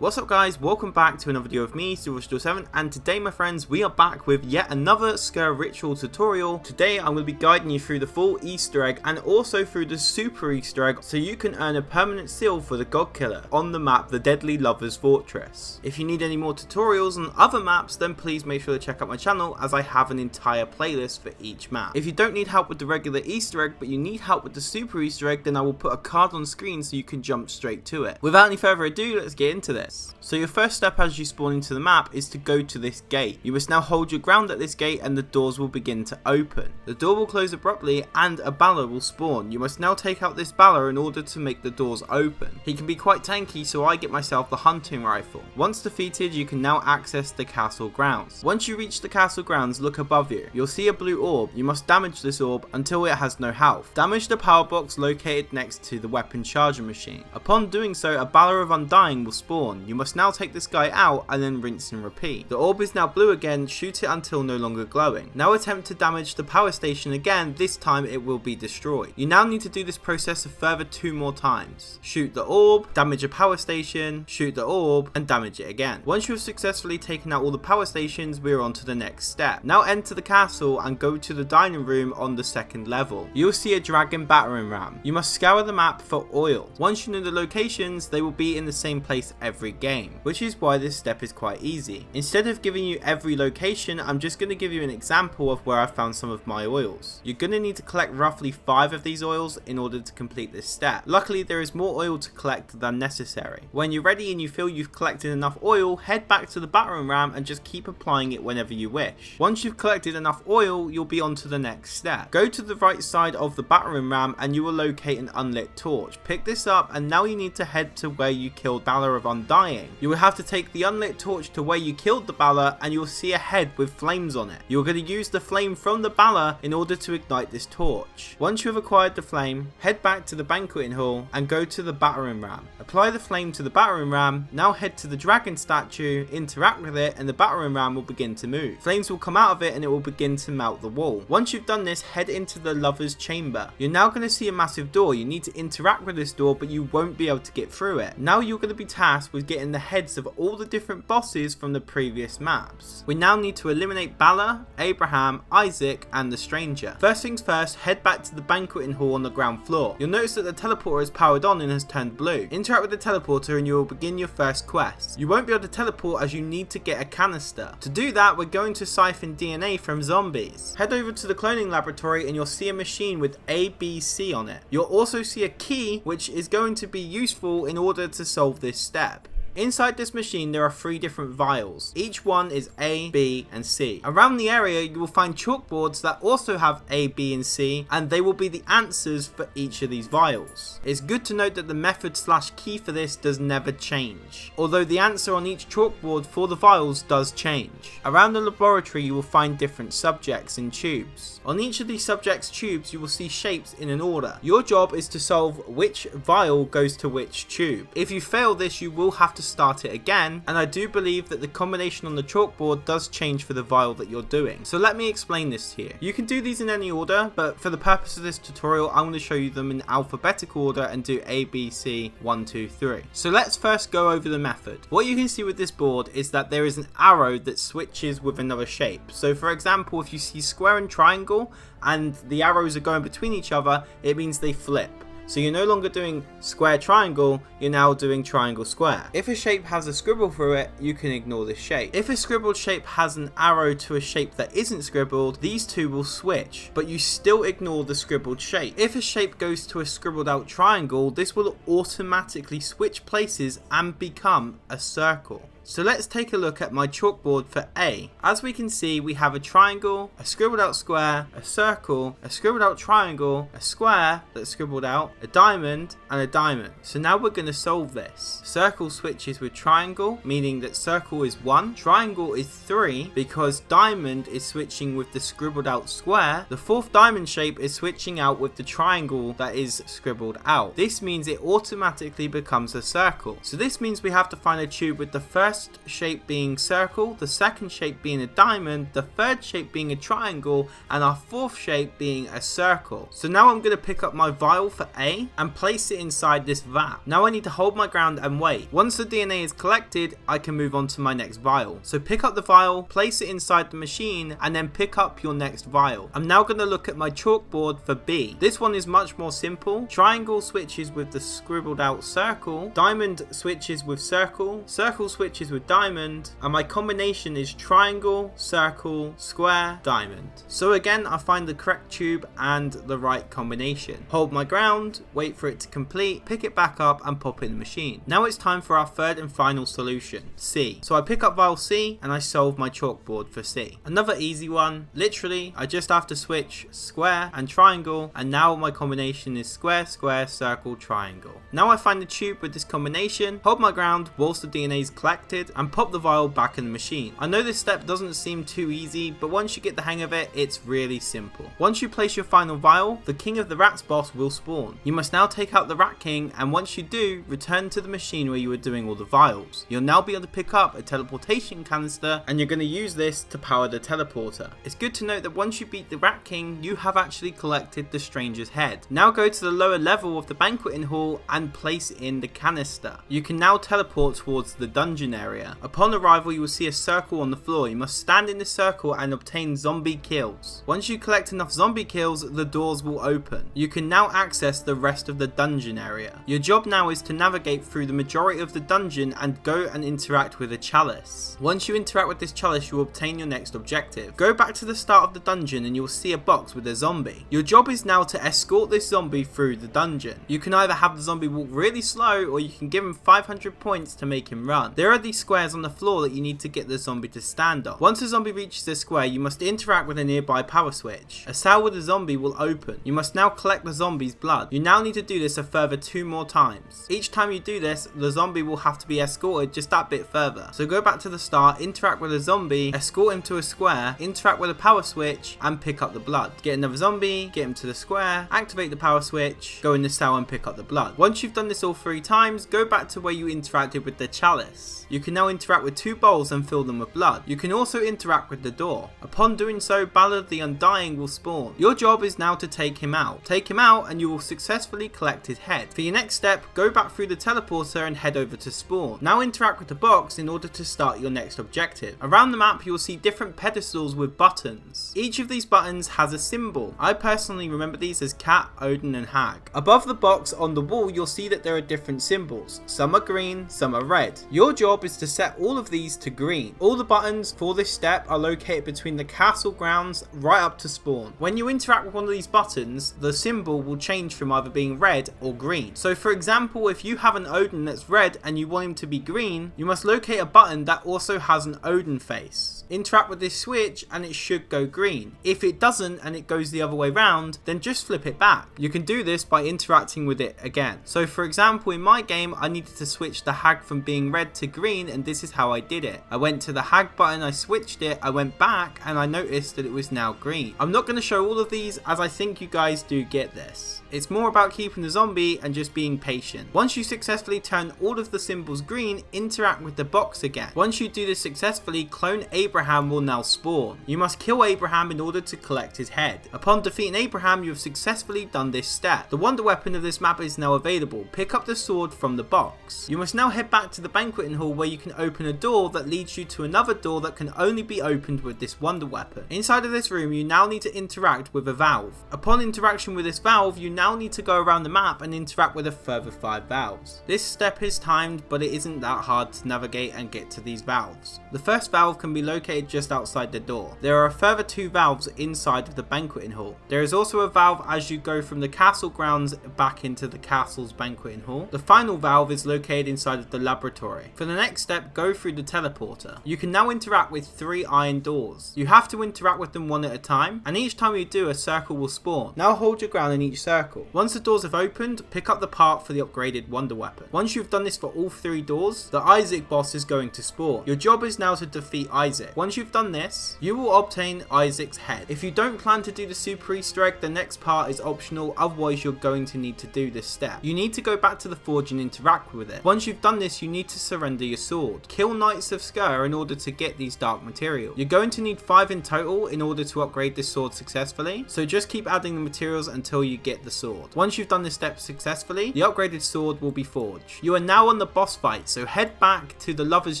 What's up guys, welcome back to another video of me, Steampage, and today my friends we are back with yet another Sker ritual tutorial. Today I'm going to be guiding you through the full Easter egg and also through the super Easter egg so you can earn a permanent seal for the God Killer on the map The Deadly Lovers Fortress. If you need any more tutorials on other maps then please make sure to check out my channel as I have an entire playlist for each map. If you don't need help with the regular Easter egg but you need help with the super Easter egg then I will put a card on screen so you can jump straight to it. Without any further ado, let's get into this. So your first step as you spawn into the map is to go to this gate. You must now hold your ground at this gate and the doors will begin to open. The door will close abruptly and a Balor will spawn. You must now take out this Balor in order to make the doors open. He can be quite tanky so I get myself the hunting rifle. Once defeated you can now access the castle grounds. Once you reach the castle grounds, look above you. You'll see a blue orb. You must damage this orb until it has no health. Damage the power box located next to the weapon charger machine. Upon doing so a Balor of Undying will spawn. You must now take this guy out and then rinse and repeat. The orb is now blue again, shoot it until no longer glowing. Now attempt to damage the power station again, this time it will be destroyed. You now need to do this process a further 2 more times. Shoot the orb, damage a power station, shoot the orb and damage it again. Once you have successfully taken out all the power stations, we are on to the next step. Now enter the castle and go to the dining room on the 2nd level. You'll see a dragon battering ram. You must scour the map for oil. Once you know the locations, they will be in the same place every game, which is why this step is quite easy. Instead of giving you every location, I'm just going to give you an example of where I found some of my oils. You're going to need to collect roughly 5 of these oils in order to complete this step. Luckily there is more oil to collect than necessary. When you're ready and you feel you've collected enough oil, head back to the battering ram and just keep applying it whenever you wish. Once you've collected enough oil, you'll be on to the next step. Go to the right side of the battering ram and you will locate an unlit torch. Pick this up and now you need to head to where you killed Balor of Undying. You will have to take the unlit torch to where you killed the Balor and you will see a head with flames on it. You're going to use the flame from the Balor in order to ignite this torch. Once you have acquired the flame, head back to the Bankqueting Hall and go to the battering ram. Apply the flame to the battering ram, now head to the dragon statue, interact with it and the battering ram will begin to move. Flames will come out of it and it will begin to melt the wall. Once you've done this, head into the lover's chamber. You're now going to see a massive door. You need to interact with this door but you won't be able to get through it. Now you're going to be tasked with getting the heads of all the different bosses from the previous maps. We now need to eliminate Balor, Abraham, Isaac and the stranger. First things first, head back to the Bankqueting Hall on the ground floor. You'll notice that the teleporter is powered on and has turned blue. Interact with the teleporter and you will begin your first quest. You won't be able to teleport as you need to get a canister. To do that we're going to siphon DNA from zombies. Head over to the cloning laboratory and you'll see a machine with ABC on it. You'll also see a key which is going to be useful in order to solve this step. Inside this machine there are 3 different vials. Each one is A, B and C. Around the area you will find chalkboards that also have A, B and C and they will be the answers for each of these vials. It's good to note that the method/key for this does never change, although the answer on each chalkboard for the vials does change. Around the laboratory you will find different subjects in tubes. On each of these subjects' tubes you will see shapes in an order. Your job is to solve which vial goes to which tube. If you fail this you will have to start it again, and I do believe that the combination on the chalkboard does change for the vial that you're doing. So let me explain this to you. You can do these in any order, but for the purpose of this tutorial I'm going to show you them in alphabetical order and do A, B, C, 1, 2, 3. So let's first go over the method. What you can see with this board is that there is an arrow that switches with another shape. So for example, if you see square and triangle and the arrows are going between each other, it means they flip. So you're no longer doing square triangle, you're now doing triangle square. If a shape has a scribble through it, you can ignore this shape. If a scribbled shape has an arrow to a shape that isn't scribbled, these two will switch, but you still ignore the scribbled shape. If a shape goes to a scribbled out triangle, this will automatically switch places and become a circle. So let's take a look at my chalkboard for A. As we can see, we have a triangle, a scribbled out square, a circle, a scribbled out triangle, a square that's scribbled out, a diamond, and a diamond. So now we're going to solve this. Circle switches with triangle, meaning that circle is 1, triangle is 3, because diamond is switching with the scribbled out square. The 4th diamond shape is switching out with the triangle that is scribbled out. This means it automatically becomes a circle. So this means we have to find a tube with the first first shape being circle, the second shape being a diamond, the third shape being a triangle, and our fourth shape being a circle. So now I'm going to pick up my vial for A and place it inside this vat. Now I need to hold my ground and wait. Once the DNA is collected, I can move on to my next vial. So pick up the vial, place it inside the machine, and then pick up your next vial. I'm now going to look at my chalkboard for B. This one is much more simple. Triangle switches with the scribbled out circle, diamond switches with circle, circle switches with diamond, and my combination is triangle, circle, square, diamond. So again, I find the correct tube and the right combination. Hold my ground, wait for it to complete, pick it back up and pop it in the machine. Now it's time for our third and final solution, C. So I pick up vial C and I solve my chalkboard for C. Another easy one. Literally, I just have to switch square and triangle, and now my combination is square, square, circle, triangle. Now I find the tube with this combination, hold my ground whilst the DNA is collected, and pop the vial back in the machine. I know this step doesn't seem too easy, but once you get the hang of it, it's really simple. Once you place your final vial, the King of the Rats boss will spawn. You must now take out the Rat King, and once you do, return to the machine where you were doing all the vials. You'll now be able to pick up a teleportation canister, and you're going to use this to power the teleporter. It's good to note that once you beat the Rat King, you have actually collected the Stranger's head. Now go to the lower level of the Banqueting Hall and place in the canister. You can now teleport towards the dungeon area. Upon arrival, you will see a circle on the floor. You must stand in the circle and obtain zombie kills. Once you collect enough zombie kills, the doors will open. You can now access the rest of the dungeon area. Your job now is to navigate through the majority of the dungeon and go and interact with a chalice. Once you interact with this chalice, you will obtain your next objective. Go back to the start of the dungeon and you will see a box with a zombie. Your job is now to escort this zombie through the dungeon. You can either have the zombie walk really slow, or you can give him 500 points to make him run. There are these squares on the floor that you need to get the zombie to stand on. Once a zombie reaches the square, you must interact with a nearby power switch. A cell with a zombie will open. You must now collect the zombie's blood. You now need to do this a further 2 more times. Each time you do this, the zombie will have to be escorted just that bit further. So go back to the start, interact with a zombie, escort him to a square, interact with a power switch, and pick up the blood. Get another zombie, get him to the square, activate the power switch, go in the cell and pick up the blood. Once you've done this all 3 times, go back to where you interacted with the chalice. You can now interact with 2 bowls and fill them with blood. You can also interact with the door. Upon doing so, Ballad the Undying will spawn. Your job is now to take him out. Take him out and you will successfully collect his head. For your next step, go back through the teleporter and head over to spawn. Now interact with the box in order to start your next objective. Around the map, you will see different pedestals with buttons. Each of these buttons has a symbol. I personally remember these as Cat, Odin and Hag. Above the box on the wall, you'll see that there are different symbols. Some are green, some are red. Your job is to set all of these to green. All the buttons for this step are located between the castle grounds right up to spawn. When you interact with one of these buttons, the symbol will change from either being red or green. So for example, if you have an Odin that's red and you want him to be green, you must locate a button that also has an Odin face. Interact with this switch and it should go green. If it doesn't and it goes the other way round, then just flip it back. You can do this by interacting with it again. So for example, in my game, I needed to switch the Hag from being red to green, and this is how I did it. I went to the Hag button, I switched it, I went back and I noticed that it was now green. I'm not going to show all of these as I think you guys do get this. It's more about keeping the zombie and just being patient. Once you successfully turn all of the symbols green, interact with the box again. Once you do this successfully, clone Abraham will now spawn. You must kill Abraham in order to collect his head. Upon defeating Abraham, you have successfully done this step. The wonder weapon of this map is now available. Pick up the sword from the box. You must now head back to the Banqueting Hall where you can open a door that leads you to another door that can only be opened with this wonder weapon. Inside of this room, you now need to interact with a valve. Upon interaction with this valve, you now need to go around the map and interact with a further 5 valves. This step is timed, but it isn't that hard to navigate and get to these valves. The first valve can be located just outside the door. There are a further 2 valves inside of the Banqueting Hall. There is also a valve as you go from the castle grounds back into the castle's Banqueting Hall. The final valve is located inside of the laboratory. For the next step, go through the teleporter. You can now interact with 3 iron doors. You have to interact with them one at a time, and each time you do, a circle will spawn. Now hold your ground in each circle. Once the doors have opened, pick up the part for the upgraded wonder weapon. Once you've done this for all 3 doors, the Isaac boss is going to spawn. Your job is now to defeat Isaac. Once you've done this, you will obtain Isaac's head. If you don't plan to do the super Easter egg, the next part is optional, otherwise you're going to need to do this step. You need to go back to the forge and interact with it. Once you've done this, you need to surrender your sword. Kill Knights of Sker in order to get these dark materials. You're going to need 5 in total in order to upgrade this sword successfully, so just keep adding the materials until you get the sword. Once you've done this step successfully, the upgraded sword will be forged. You are now on the boss fight, so head back to the Lover's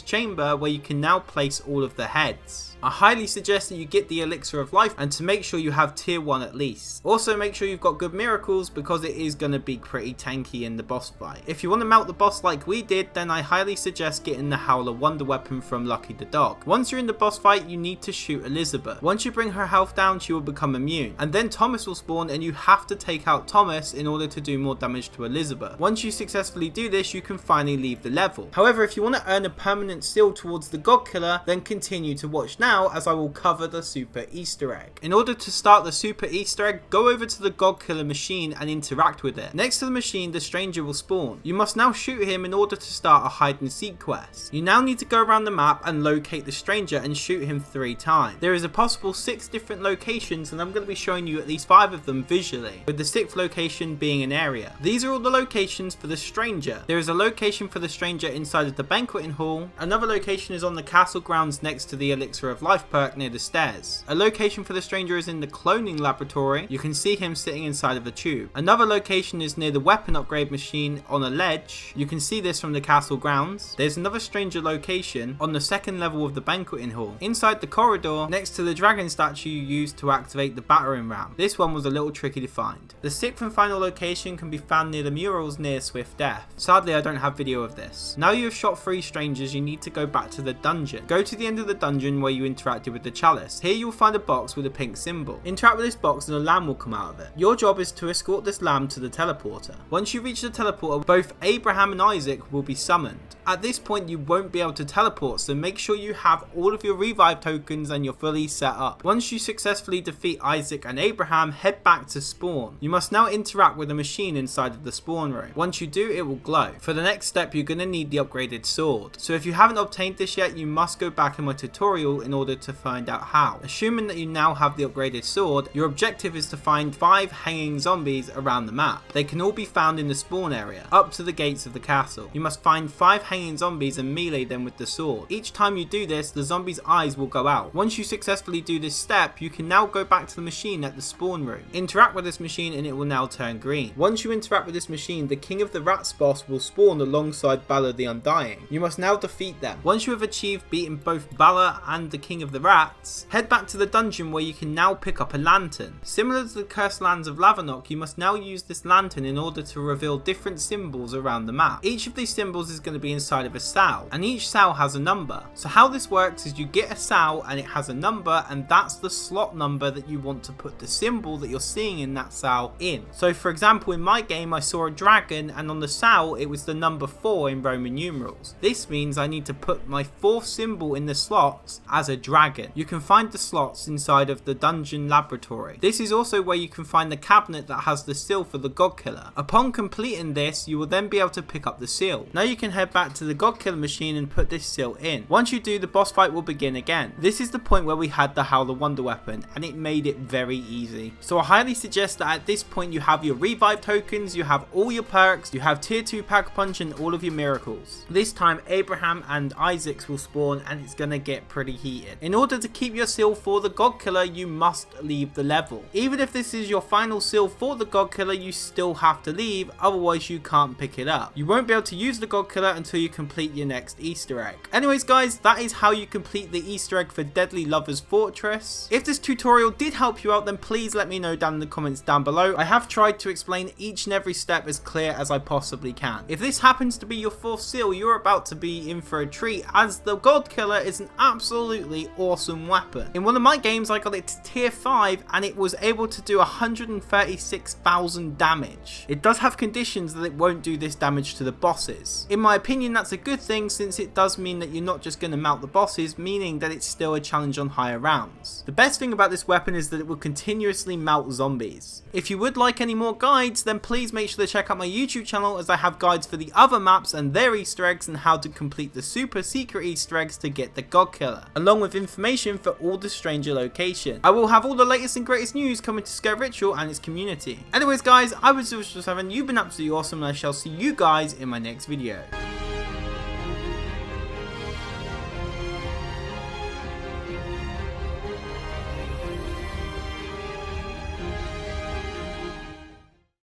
Chamber where you can now place all of the heads. I highly suggest that you get the elixir of life and to make sure you have tier 1 at least. Also make sure you've got good miracles because it is going to be pretty tanky in the boss fight. If you want to melt the boss like we did, then I highly suggest getting the Howler wonder weapon from Lucky the dog. Once you're in the boss fight, you need to shoot Elizabeth. Once you bring her health down, she will become immune, and then Thomas will spawn and you have to take out Thomas in order to do more damage to Elizabeth. Once you successfully do this, you can finally leave the level. However, if you want to earn a permanent seal towards the God Killer, then continue to watch now as I will cover the super Easter egg. In order to start the super Easter egg, go over to the God Killer machine and interact with it. Next to the machine, the stranger will spawn. You must now shoot him in order to start a hide and seek quest. You now need to go around the map and locate the stranger and shoot him 3 times. There is a possible 6 different locations and I'm going to be showing you at least 5 of them visually, with the 6th location being an area. These are all the locations for the stranger. There is a location for the stranger inside of the Banqueting Hall. Another location is on the castle grounds next to the elixir of life perk near the stairs. A location for the stranger is in the cloning laboratory. You can see him sitting inside of a tube. Another location is near the weapon upgrade machine on a ledge. You can see this from the castle grounds. There's another stranger location on the 2nd level of the Banqueting Hall, inside the corridor next to the dragon statue you used to activate the battering ram. This one was a little tricky to find. The 6th and final location can be found near the murals near Swift Death. Sadly, I don't have video of this. Now you have shot 3 strangers, you need to go back to the dungeon. Go to the end of the dungeon where you interacted with the chalice. Here you will find a box with a pink symbol. Interact with this box and a lamb will come out of it. Your job is to escort this lamb to the teleporter. Once you reach the teleporter, both Abraham and Isaac will be summoned. At this point you won't be able to teleport, so make sure you have all of your revive tokens and you're fully set up. Once you successfully defeat Isaac and Abraham, head back to spawn. You must now interact with the machine inside of the spawn room. Once you do, it will glow. For the next step, you're going to need the upgraded sword. So if you haven't obtained this yet, you must go back in my tutorial in order to find out how. Assuming that you now have the upgraded sword, your objective is to find 5 hanging zombies around the map. They can all be found in the spawn area, up to the gates of the castle. You must find 5 hanging zombies and melee them with the sword. Each time you do this, the zombies' eyes will go out. Once you successfully do this step, you can now go back to the machine at the spawn room. Interact with this machine and it will now turn green. Once you interact with this machine, the King of the Rats boss will spawn alongside Bala the Undying. You must now defeat them. Once you have achieved beating both Bala and the King of the Rats, head back to the dungeon where you can now pick up a lantern. Similar to the Cursed Lands of Lavanok, you must now use this lantern in order to reveal different symbols around the map. Each of these symbols is going to be inside of a sow, and each sow has a number. So how this works is you get a sow and it has a number, and that's the slot number that you want to put the symbol that you're seeing in that sow in. So for example, in my game I saw a dragon and on the sow it was the number 4 in Roman numerals. This means I need to put my 4th symbol in the slots as a dragon. You can find the slots inside of the dungeon laboratory. This is also where you can find the cabinet that has the seal for the God Killer. Upon completing this, you will then be able to pick up the seal. Now you can head back to the God Killer machine and put this seal in. Once you do, the boss fight will begin again. This is the point where we had the Howler wonder weapon and it made it very easy. So I highly suggest that at this point you have your revive tokens, you have all your perks, you have tier 2 pack punch and all of your miracles. This time Abraham and Isaacs will spawn and it's gonna get pretty heated. In order to keep your seal for the God Killer, you must leave the level. Even if this is your final seal for the God Killer, you still have to leave, otherwise you can't pick it up. You won't be able to use the God Killer until you complete your next Easter egg. Anyways guys, that is how you complete the Easter egg for Deadly Lover's Fortress. If this tutorial did help you out, then please let me know down in the comments down below. I have tried to explain each and every step as clear as I possibly can. If this happens to be your 4th seal, you're about to be in for a treat, as the God Killer is an absolutely awesome weapon. In one of my games I got it to tier 5 and it was able to do 136,000 damage. It does have conditions that it won't do this damage to the bosses. In my opinion, that's a good thing, since it does mean that you're not just going to mount the bosses, meaning that it's still a challenge on higher rounds. The best thing about this weapon is that it will continuously mount zombies. If you would like any more guides, then please make sure to check out my YouTube channel, as I have guides for the other maps and their Easter eggs and how to complete the super secret Easter eggs to get the God Killer, along with information for all the stranger locations. I will have all the latest and greatest news coming to Sker Ritual and its community. Anyways guys, I was 7, you've been absolutely awesome, and I shall see you guys in my next video.